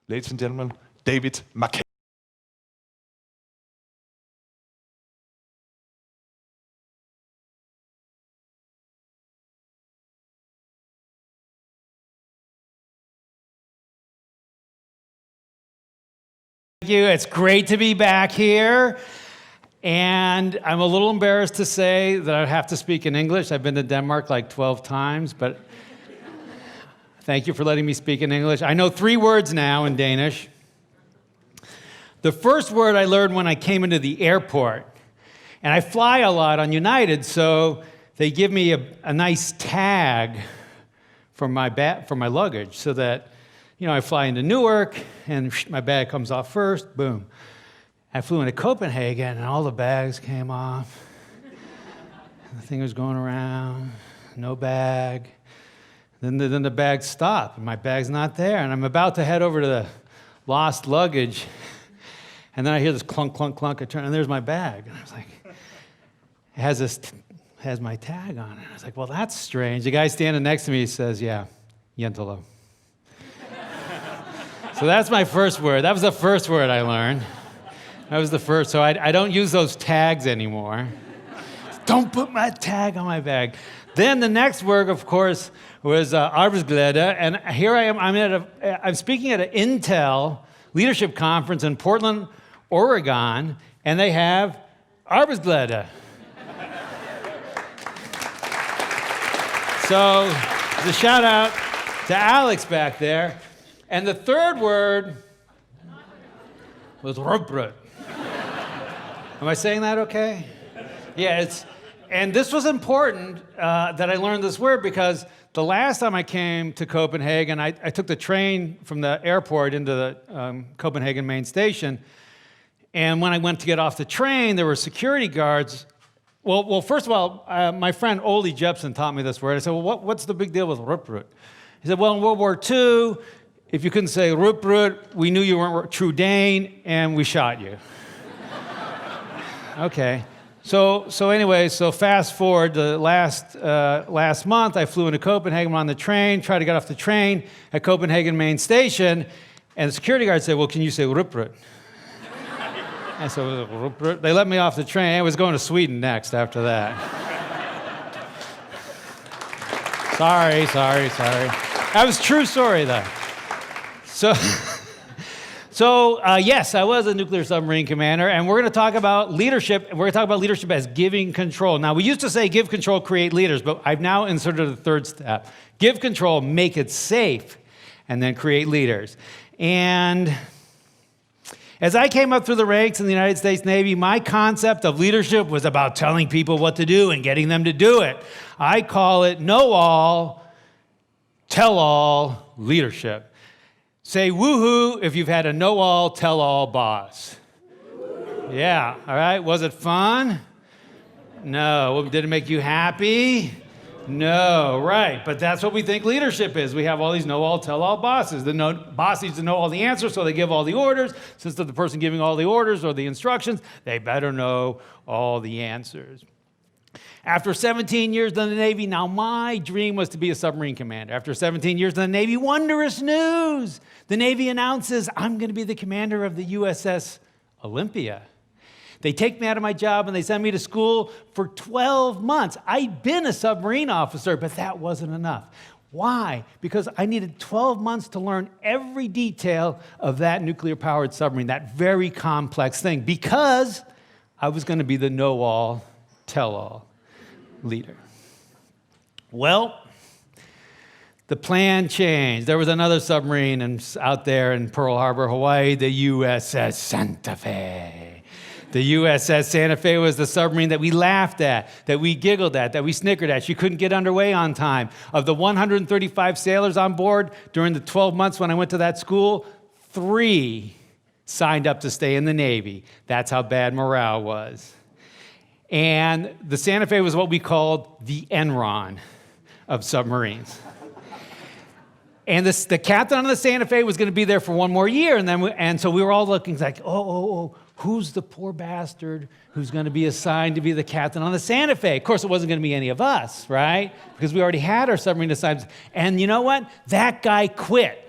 Ladies and gentlemen, David Marquet. Thank you. It's great to be back here. And I'm a little embarrassed to say that I have to speak in English. I've been to Denmark like 12 times, but thank you for letting me speak in English. I know 3 words now in Danish. The first word I learned when I came into the airport. And I fly a lot on United, so they give me a nice tag for my luggage so that, you know, I fly into Newark and my bag comes off first, boom. I flew into Copenhagen and all the bags came off. The thing was going around, no bag. Then the bag stopped, and my bag's not there. And I'm about to head over to the lost luggage. And then I hear this clunk, clunk, clunk. I turn, and there's my bag. And I was like, it has my tag on it. I was like, well, that's strange. The guy standing next to me says, yeah, Yentalo. So that's my first word. That was the first word I learned. That was the first. So I don't use those tags anymore. Don't put my tag on my bag. Then the next word, of course, was Arbejdsglæde. And here I am. I'm speaking at an Intel leadership conference in Portland, Oregon, and they have Arbejdsglæde. So the shout out to Alex back there. And the third word was rugbrud. Am I saying that okay? Yeah, and this was important that I learned this word because the last time I came to Copenhagen, I took the train from the airport into the Copenhagen main station. And when I went to get off the train, there were security guards. Well, first of all, my friend Ole Jepsen taught me this word. I said, well, what's the big deal with rugbrud? He said, well, in World War II, if you couldn't say rugbrud, we knew you weren't true Dane, and we shot you. Okay. So anyway, fast forward to last month, I flew into Copenhagen on the train, tried to get off the train at Copenhagen main station, and the security guard said, well, can you say rugbrud? I said, rugbrud? They let me off the train. I was going to Sweden next after that. Sorry. That was a true story, though. So yes, I was a nuclear submarine commander, and we're going to talk about leadership. We're going to talk about leadership as giving control. Now, we used to say give control, create leaders, but I've now inserted a third step. Give control, make it safe, and then create leaders. And as I came up through the ranks in the United States Navy, my concept of leadership was about telling people what to do and getting them to do it. I call it know-all, tell-all leadership. Say woohoo if you've had a know-all, tell-all boss. Yeah, all right. Was it fun? No. Did it make you happy? No, right. But that's what we think leadership is. We have all these know-all, tell-all bosses. The boss needs to know all the answers, so they give all the orders. Since they're the person giving all the orders or the instructions, they better know all the answers. After 17 years in the Navy, now my dream was to be a submarine commander. After 17 years in the Navy, wondrous news. The Navy announces I'm going to be the commander of the USS Olympia. They take me out of my job and they send me to school for 12 months. I'd been a submarine officer, but that wasn't enough. Why? Because I needed 12 months to learn every detail of that nuclear-powered submarine, that very complex thing, because I was going to be the know-all, tell-all leader. Well, the plan changed. There was another submarine out there in Pearl Harbor, Hawaii, the USS Santa Fe. The USS Santa Fe was the submarine that we laughed at, that we giggled at, that we snickered at. She couldn't get underway on time. Of the 135 sailors on board during the 12 months when I went to that school, 3 signed up to stay in the Navy. That's how bad morale was. And the Santa Fe was what we called the Enron of submarines. And the captain on the Santa Fe was going to be there for one more year. And so we were all looking like, who's the poor bastard who's going to be assigned to be the captain on the Santa Fe? Of course, it wasn't going to be any of us, right? Because we already had our submarine assignments. And you know what? That guy quit.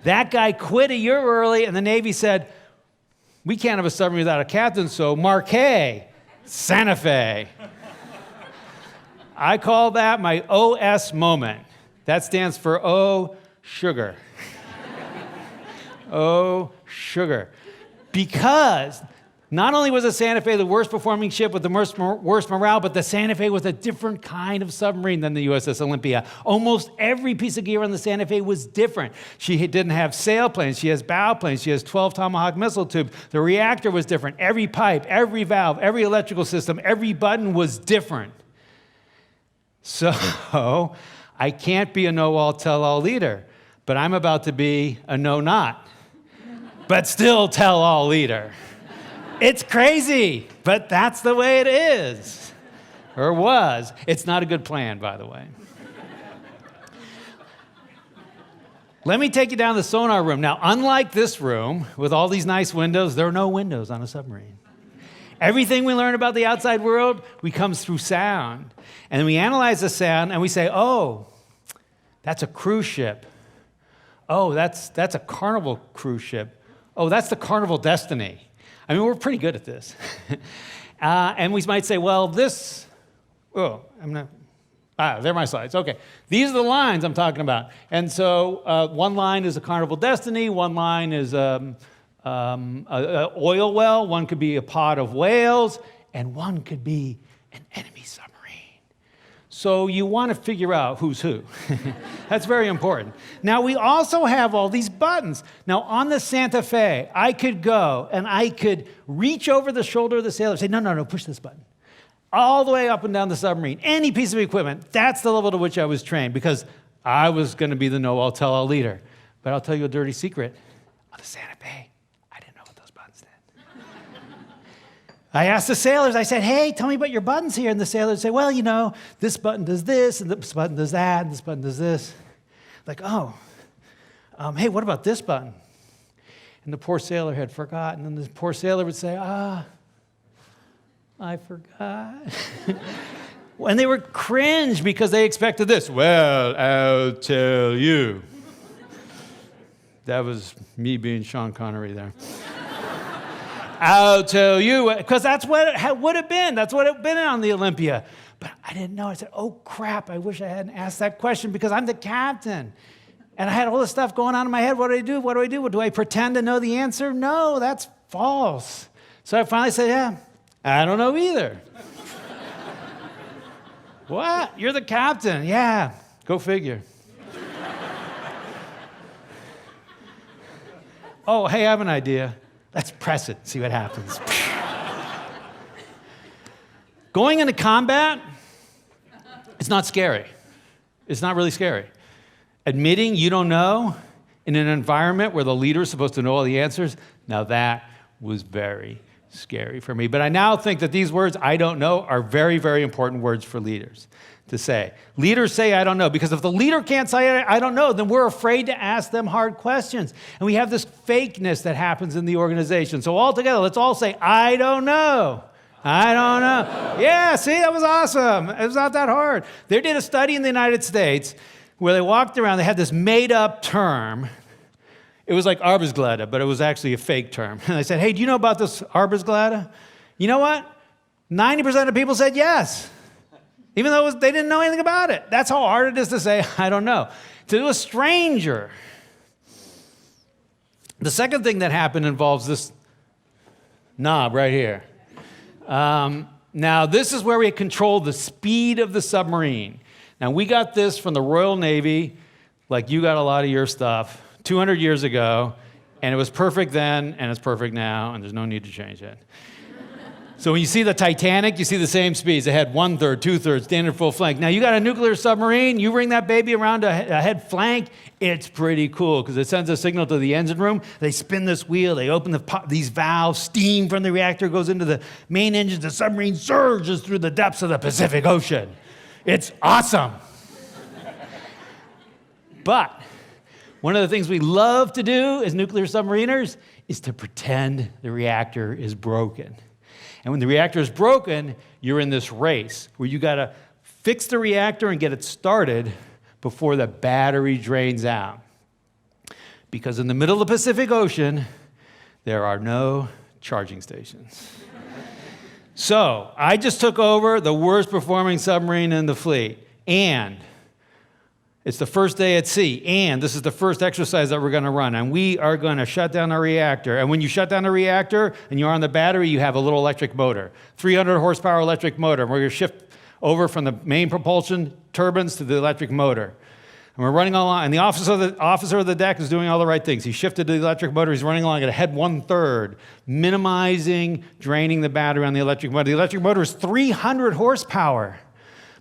That guy quit a year early, and the Navy said, we can't have a submarine without a captain, so Marquet, Santa Fe. I call that my OS moment. That stands for Oh, sugar. Oh, sugar. Because not only was the Santa Fe the worst performing ship with the worst morale, but the Santa Fe was a different kind of submarine than the USS Olympia. Almost every piece of gear on the Santa Fe was different. She didn't have sailplanes. She has bow planes. She has 12 Tomahawk missile tubes. The reactor was different. Every pipe, every valve, every electrical system, every button was different. So I can't be a know-all, tell-all leader, but I'm about to be a know-not, but still tell-all leader. It's crazy, but that's the way it is, or was. It's not a good plan, by the way. Let me take you down the sonar room. Now, unlike this room, with all these nice windows, there are no windows on a submarine. Everything we learn about the outside world, we comes through sound. And then we analyze the sound, and we say, oh, that's a cruise ship. Oh, that's a Carnival cruise ship. Oh, that's the Carnival Destiny. I mean, we're pretty good at this. And we might say, well, this, there are my slides. Okay, these are the lines I'm talking about. And so one line is a Carnival Destiny, one line is an oil well, one could be a pod of whales, and one could be an enemy submarine. So you want to figure out who's who. That's very important. Now, we also have all these buttons. Now, on the Santa Fe, I could go and I could reach over the shoulder of the sailor and say, no, push this button. All the way up and down the submarine. Any piece of equipment. That's the level to which I was trained because I was going to be the know-all, tell-all leader. But I'll tell you a dirty secret. On the Santa Fe, I didn't know what those buttons did. I asked the sailors, I said, hey, tell me about your buttons here. And the sailors say, well, you know, this button does this, and this button does that, and this button does this. Like, hey, what about this button? And the poor sailor had forgotten, and the poor sailor would say, I forgot. And they were cringe because they expected this. Well, I'll tell you. That was me being Sean Connery there. I'll tell you, because that's what it would have been. That's what it would have been on the Olympia. But I didn't know. I said, oh, crap, I wish I hadn't asked that question because I'm the captain. And I had all this stuff going on in my head. What do I do? What do I do? Do I pretend to know the answer? No, that's false. So I finally said, yeah, I don't know either. What? You're the captain. Yeah, go figure. Oh, hey, I have an idea. Let's press it, see what happens. Going into combat, it's not scary. It's not really scary. Admitting you don't know in an environment where the leader is supposed to know all the answers, now that was very scary for me. But I now think that these words, I don't know, are very, very important words for leaders to say. Leaders say, I don't know, because if the leader can't say, I don't know, then we're afraid to ask them hard questions. And we have this fakeness that happens in the organization. So all together, let's all say, I don't know. I don't know. Yeah, see, that was awesome. It was not that hard. They did a study in the United States where they walked around, they had this made-up term. It was like Arbejdsglæde, but it was actually a fake term. And I said, hey, do you know about this Arbejdsglæde? You know what? 90% of people said yes. Even though they didn't know anything about it. That's how hard it is to say, I don't know. To a stranger. The second thing that happened involves this knob right here. Now, this is where we control the speed of the submarine. Now, we got this from the Royal Navy, like you got a lot of your stuff, 200 years ago, and it was perfect then, and it's perfect now, and there's no need to change it. So when you see the Titanic, you see the same speeds. It had 1/3, 2/3, standard full flank. Now you got a nuclear submarine, you bring that baby around a head flank, it's pretty cool because it sends a signal to the engine room. They spin this wheel, they open these valves, steam from the reactor goes into the main engine, the submarine surges through the depths of the Pacific Ocean. It's awesome. But one of the things we love to do as nuclear submariners is to pretend the reactor is broken. And when the reactor is broken, you're in this race where you got to fix the reactor and get it started before the battery drains out. Because in the middle of the Pacific Ocean, there are no charging stations. So I just took over the worst performing submarine in the fleet. And it's the first day at sea. And this is the first exercise that we're going to run. And we are going to shut down our reactor. And when you shut down the reactor and you're on the battery, you have a little electric motor, 300 horsepower electric motor. And we're going to shift over from the main propulsion turbines to the electric motor. And we're running along, and the officer of the deck is doing all the right things. He shifted to the electric motor. He's running along at a head 1/3, minimizing draining the battery on the electric motor. The electric motor is 300 horsepower,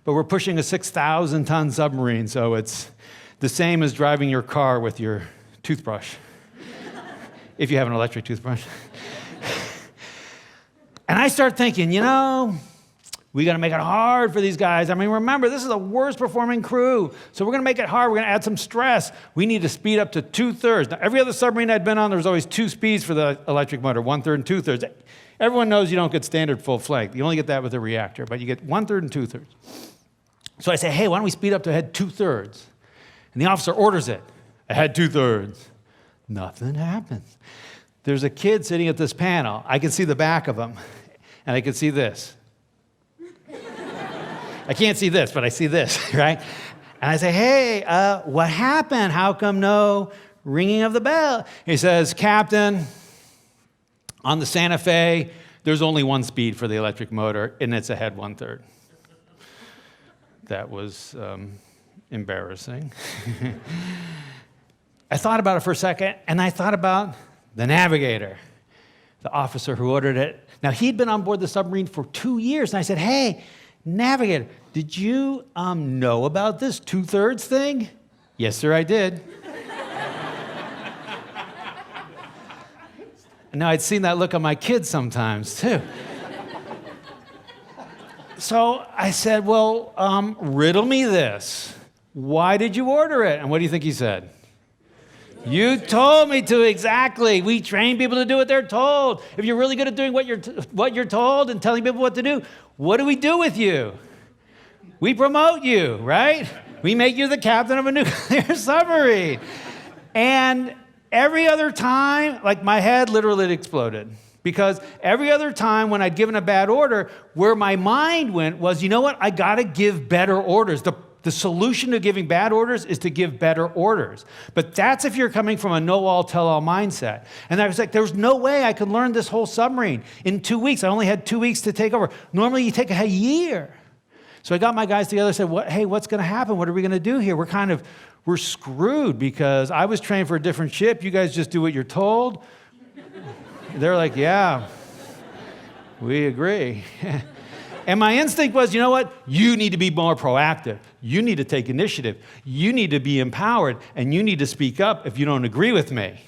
but we're pushing a 6,000-ton submarine, so it's the same as driving your car with your toothbrush, if you have an electric toothbrush. And I start thinking, we got to make it hard for these guys. I mean, remember, this is the worst performing crew. So we're going to make it hard. We're going to add some stress. We need to speed up to 2/3. Now, every other submarine I'd been on, there was always 2 speeds for the electric motor, 1/3 and 2/3. Everyone knows you don't get standard full flank. You only get that with a reactor, but you get 1/3 and 2/3. So I say, hey, why don't we speed up to ahead 2/3? And the officer orders it, ahead 2/3. Nothing happens. There's a kid sitting at this panel. I can see the back of him, and I can see this. I can't see this, but I see this, right? And I say, hey, what happened? How come no ringing of the bell? He says, Captain, on the Santa Fe, there's only 1 speed for the electric motor, and it's ahead 1/3. That was embarrassing. I thought about it for a second, and I thought about the navigator, the officer who ordered it. Now, he'd been on board the submarine for 2 years, and I said, hey, navigator, did you know about this 2/3 thing? Yes, sir, I did. And now I'd seen that look on my kids sometimes, too. So I said, well, riddle me this. Why did you order it? And what do you think he said? You told me to, exactly. We train people to do what they're told. If you're really good at doing what you're told and telling people what to do, what do we do with you? We promote you, right? We make you the captain of a nuclear submarine. And every other time, like my head literally exploded. Because every other time when I'd given a bad order, where my mind went was, you know what? I got to give better orders. The solution to giving bad orders is to give better orders. But that's if you're coming from a know-all, tell-all mindset. And I was like, there's no way I could learn this whole submarine in 2 weeks. I only had 2 weeks to take over. Normally, you take a year. So I got my guys together and said, hey, what's going to happen? What are we going to do here? We're screwed because I was trained for a different ship. You guys just do what you're told. They're like, yeah, we agree. And my instinct was, you know what? You need to be more proactive. You need to take initiative. You need to be empowered, and you need to speak up if you don't agree with me.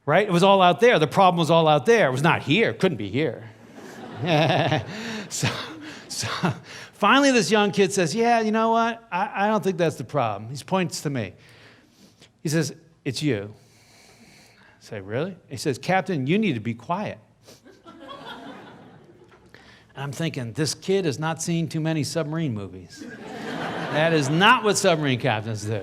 Right? It was all out there. The problem was all out there. It was not here. It couldn't be here. So finally, this young kid says, yeah, you know what? I don't think that's the problem. He points to me. He says, it's you. I say, really? He says, Captain, you need to be quiet. And I'm thinking, this kid has not seen too many submarine movies. That is not what submarine captains do.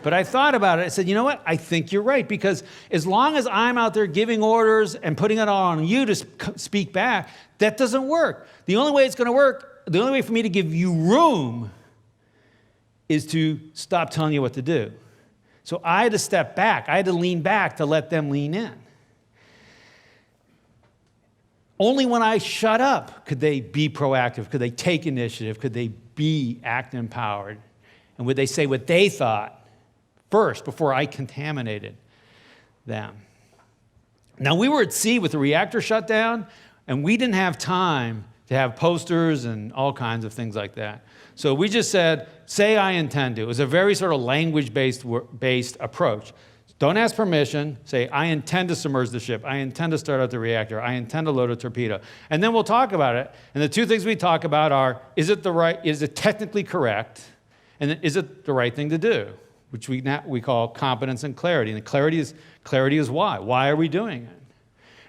But I thought about it. I said, you know what? I think you're right, because as long as I'm out there giving orders and putting it all on you to speak back, that doesn't work. The only way it's going to work, the only way for me to give you room is to stop telling you what to do. So I had to step back. I had to lean back to let them lean in. Only when I shut up could they be proactive, could they take initiative, could they act empowered, and would they say what they thought first before I contaminated them. Now, we were at sea with the reactor shut down, and we didn't have time to have posters and all kinds of things like that. So we just said, say I intend to. It was a very sort of language-based approach. Don't ask permission. Say, I intend to submerge the ship. I intend to start out the reactor. I intend to load a torpedo. And then we'll talk about it. And the 2 things we talk about are, is it technically correct? And then, is it the right thing to do? Which we call competence and clarity. And the clarity is why. Why are we doing it?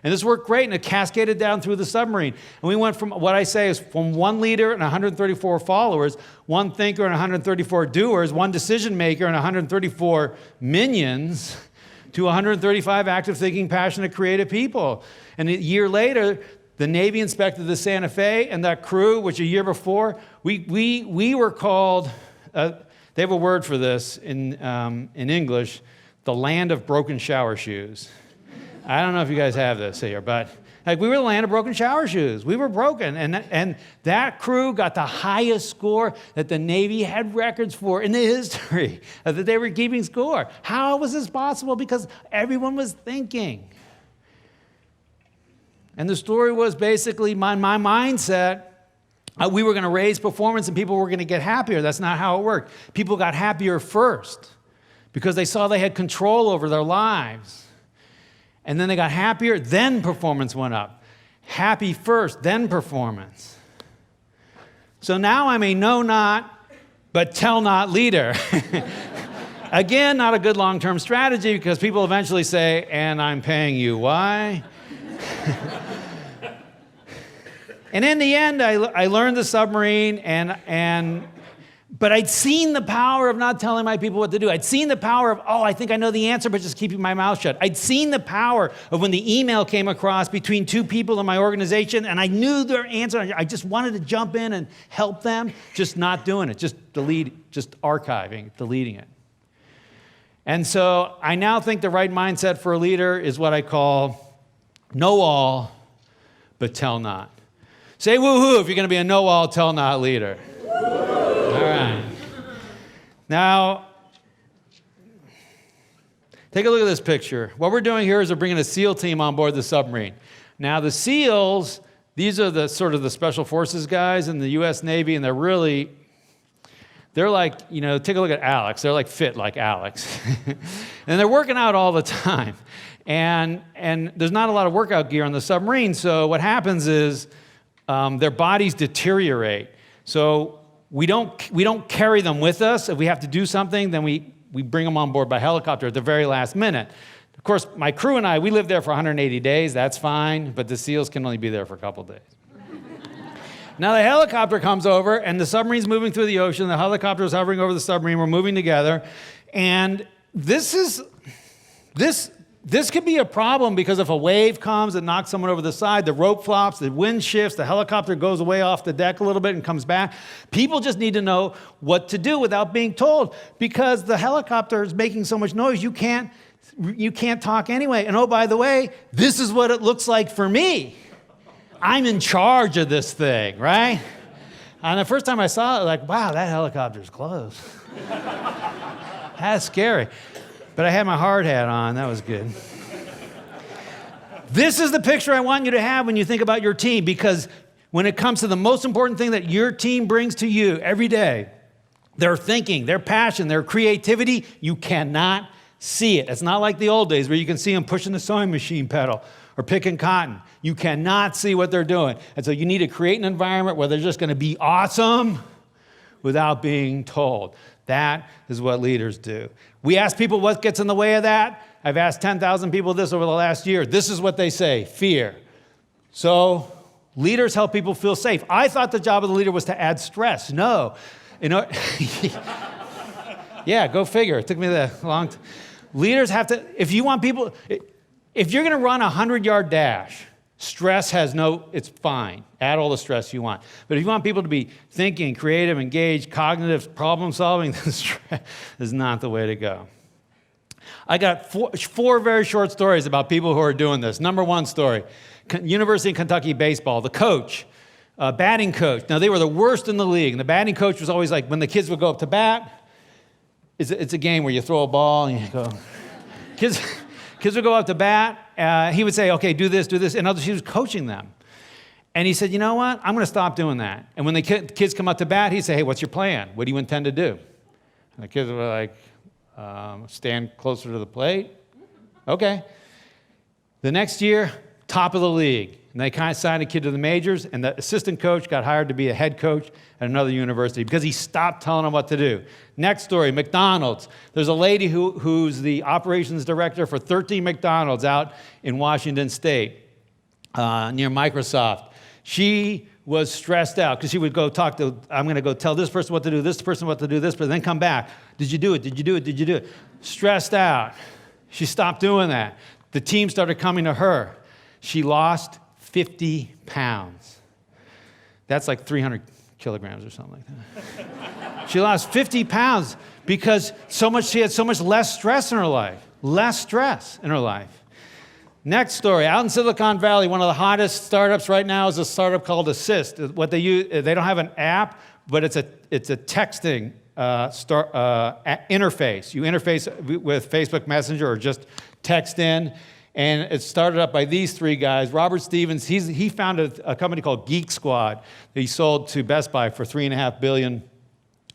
And this worked great, and it cascaded down through the submarine. And we went from, what I say is, from 1 leader and 134 followers, 1 thinker and 134 doers, 1 decision maker and 134 minions, to 135 active, thinking, passionate, creative people. And a year later, the Navy inspected the Santa Fe, and that crew, which a year before, we were called, they have a word for this in English, the land of broken shower shoes. I don't know if you guys have this here, but like we were the land of broken shower shoes. We were broken, and that crew got the highest score that the Navy had records for in the history, that they were keeping score. How was this possible? Because everyone was thinking. And the story was basically my mindset. We were going to raise performance and people were going to get happier. That's not how it worked. People got happier first because they saw they had control over their lives. And then they got happier, then performance went up. Happy first, then performance. So now I'm a know not, but tell not leader. Again, not a good long-term strategy because people eventually say, and I'm paying you. Why? And in the end, I learned the submarine, but I'd seen the power of not telling my people what to do. I'd seen the power of, I think I know the answer, but just keeping my mouth shut. I'd seen the power of when the email came across between two people in my organization, and I knew their answer. I just wanted to jump in and help them, just not doing it, just archiving, deleting it. And so I now think the right mindset for a leader is what I call know all, but tell not. Say woohoo if you're going to be a know all, tell not leader. All right. Now, take a look at this picture. What we're doing here is we're bringing a SEAL team on board the submarine. Now, the SEALs, these are the sort of the special forces guys in the U.S. Navy, and they're like, take a look at Alex. They're like fit like Alex. And they're working out all the time. And there's not a lot of workout gear on the submarine, so what happens is their bodies deteriorate. So we don't carry them with us. If we have to do something, then we bring them on board by helicopter at the very last minute. Of course, my crew and I, we lived there for 180 days. That's fine, but the SEALs can only be there for a couple days. Now the helicopter comes over, and the submarine's moving through the ocean. The helicopter's hovering over the submarine. We're moving together. And this could be a problem because if a wave comes and knocks someone over the side, the rope flops, the wind shifts, the helicopter goes away off the deck a little bit and comes back. People just need to know what to do without being told because the helicopter is making so much noise, you can't talk anyway. And oh, by the way, this is what it looks like for me. I'm in charge of this thing, right? And the first time I saw it, like, wow, that helicopter's close. That's scary. But I had my hard hat on. That was good. This is the picture I want you to have when you think about your team, because when it comes to the most important thing that your team brings to you every day, their thinking, their passion, their creativity, you cannot see it. It's not like the old days where you can see them pushing the sewing machine pedal or picking cotton. You cannot see what they're doing. And so you need to create an environment where they're just going to be awesome without being told. That is what leaders do. We ask people what gets in the way of that. I've asked 10,000 people this over the last year. This is what they say: fear. So leaders help people feel safe. I thought the job of the leader was to add stress. No. Yeah, go figure. It took me that long time. Leaders have to, if you're going to run a 100-yard dash, stress it's fine. Add all the stress you want. But if you want people to be thinking, creative, engaged, cognitive, problem solving, then stress is not the way to go. I got four very short stories about people who are doing this. Number one story, University of Kentucky baseball, the coach, batting coach. Now, they were the worst in the league. And the batting coach was always like, when the kids would go up to bat, it's a game where you throw a ball and you go. Kids would go up to bat. He would say, okay, do this. And he was coaching them. And he said, you know what? I'm going to stop doing that. And when the kids come up to bat, he'd say, hey, what's your plan? What do you intend to do? And the kids were like, stand closer to the plate. Okay. The next year, top of the league. And they kind of signed a kid to the majors, and the assistant coach got hired to be a head coach at another university because he stopped telling them what to do. Next story, McDonald's. There's a lady who's the operations director for 13 McDonald's out in Washington State near Microsoft. She was stressed out because she would go I'm going to go tell this person what to do, this person what to do, this person, then come back. Did you do it? Stressed out. She stopped doing that. The team started coming to her. She lost 50 pounds. That's like 300 kilograms or something like that. She lost 50 pounds because she had so much less stress in her life. Less stress in her life. Next story, out in Silicon Valley, one of the hottest startups right now is a startup called Assist. What they use, they don't have an app, but it's a texting interface. You interface with Facebook Messenger or just text in, and it's started up by these three guys. Robert Stevens, he founded a company called Geek Squad that he sold to Best Buy for $3.5 billion.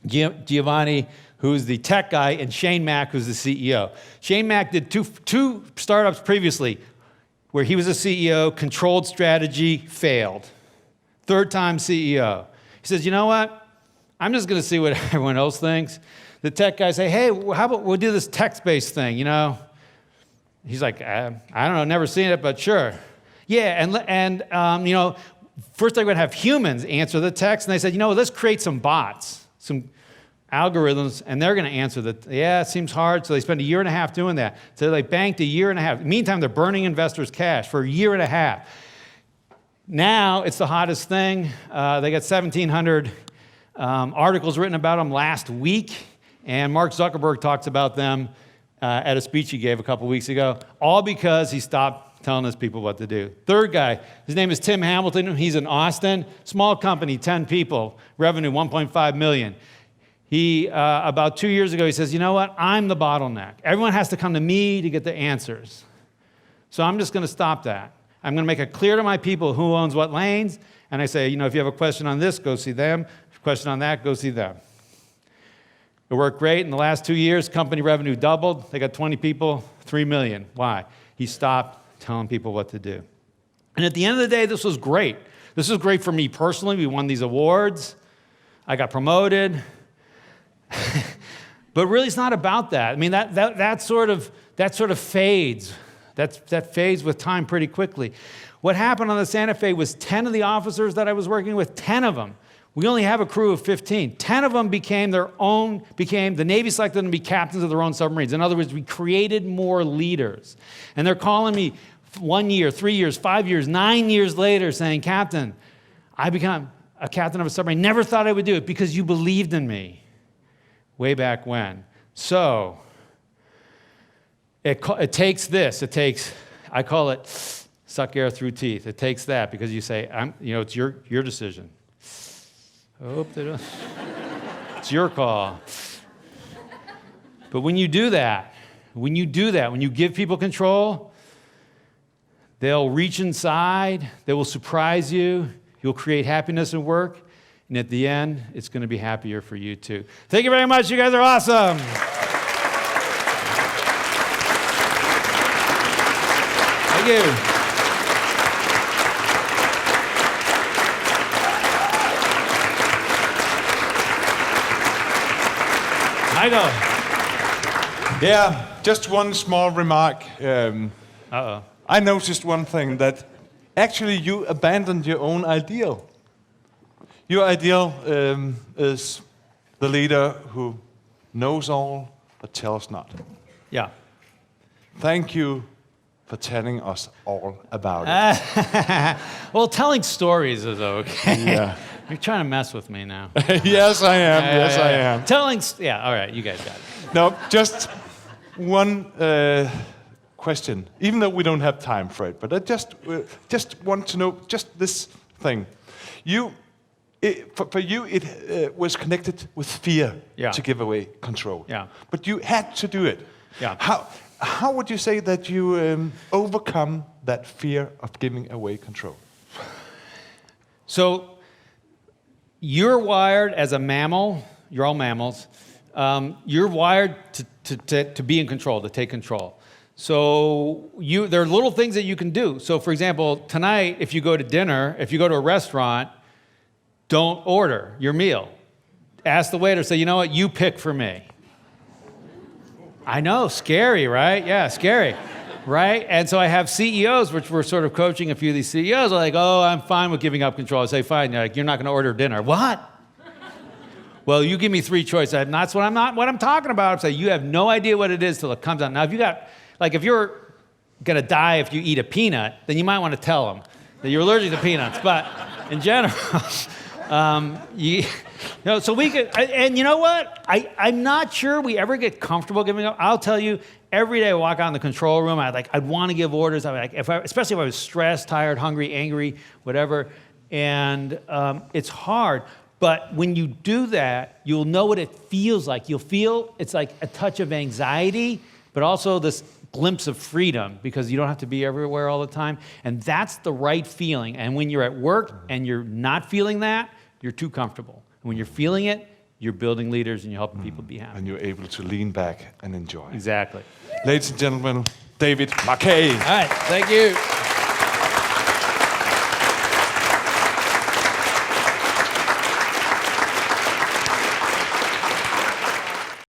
Giovanni, who's the tech guy, and Shane Mack, who's the CEO. Shane Mack did two startups previously where he was a CEO, controlled strategy, failed. Third time CEO. He says, you know what? I'm just going to see what everyone else thinks. The tech guys say, hey, how about we'll do this text-based thing, you know? He's like, I don't know, never seen it, but sure. Yeah, and you know, first they're going to have humans answer the text, and they said, you know, let's create some bots, some algorithms, and they're going to answer that. Yeah, it seems hard, so they spend a year and a half doing that. So they banked a year and a half. Meantime, they're burning investors' cash for a year and a half. Now, it's the hottest thing. They got 1,700 articles written about them last week, and Mark Zuckerberg talks about them at a speech he gave a couple weeks ago, all because he stopped telling his people what to do. Third guy, his name is Tim Hamilton. He's in Austin. Small company, 10 people, revenue $1.5 million. He, about 2 years ago, he says, you know what? I'm the bottleneck. Everyone has to come to me to get the answers. So I'm just going to stop that. I'm going to make it clear to my people who owns what lanes. And I say, you know, if you have a question on this, go see them. If you have a question on that, go see them. It worked great. In the last 2 years, company revenue doubled. They got 20 people, $3 million. Why? He stopped telling people what to do. And at the end of the day, this was great. This was great for me personally. We won these awards. I got promoted. But really, it's not about that. I mean, that sort of fades. That fades with time pretty quickly. What happened on the Santa Fe was 10 of the officers that I was working with, 10 of them. We only have a crew of 15. 10 of them became the Navy selected them to be captains of their own submarines. In other words, we created more leaders. And they're calling me 1 year, 3 years, 5 years, 9 years later saying, Captain, I become a captain of a submarine. Never thought I would do it because you believed in me. Way back when. So, it takes this. I call it suck air through teeth. It takes that because you say, it's your decision. Hope they don't. It's your call. But when you do that, when you give people control, they'll reach inside, they will surprise you, you'll create happiness in work. And at the end, it's going to be happier for you too. Thank you very much. You guys are awesome. Thank you. Michael. Yeah, just one small remark. Uh-oh. I noticed one thing, that actually you abandoned your own ideal. Your ideal is the leader who knows all but tells not. Yeah. Thank you for telling us all about it. Well, telling stories is okay. Yeah. You're trying to mess with me now. Yes, I am. Yes, I am. All right, you guys got it. No, just one question, even though we don't have time for it, but I just want to know just this thing. For you, it was connected with fear to give away control. Yeah. But you had to do it. Yeah. How would you say that you overcome that fear of giving away control? So, you're wired as a mammal. You're all mammals. You're wired to be in control, to take control. So there are little things that you can do. So, for example, tonight, if you go to dinner, if you go to a restaurant, don't order your meal. Ask the waiter, say, you know what, you pick for me. I know, scary, right? Yeah, scary, right? And so I have CEOs, which we're sort of coaching a few of these CEOs, are like, oh, I'm fine with giving up control. I say, fine, you're not going to order dinner. What? Well, you give me three choices. That's what I'm talking about. I'm saying, you have no idea what it is till it comes out. Now, if you got, Like if you're going to die if you eat a peanut, then you might want to tell them that you're allergic to peanuts. But in general, so we could, and you know what? I'm not sure we ever get comfortable giving up. I'll tell you, every day I walk out in the control room, I'd want to give orders. Especially if I was stressed, tired, hungry, angry, whatever. And it's hard. But when you do that, you'll know what it feels like. You'll feel it's like a touch of anxiety, but also this glimpse of freedom because you don't have to be everywhere all the time. And that's the right feeling. And when you're at work and you're not feeling that, you're too comfortable. And when you're feeling it, you're building leaders and you're helping people be happy. And you're able to lean back and enjoy. Exactly. Ladies and gentlemen, David Marquet. All right, thank you.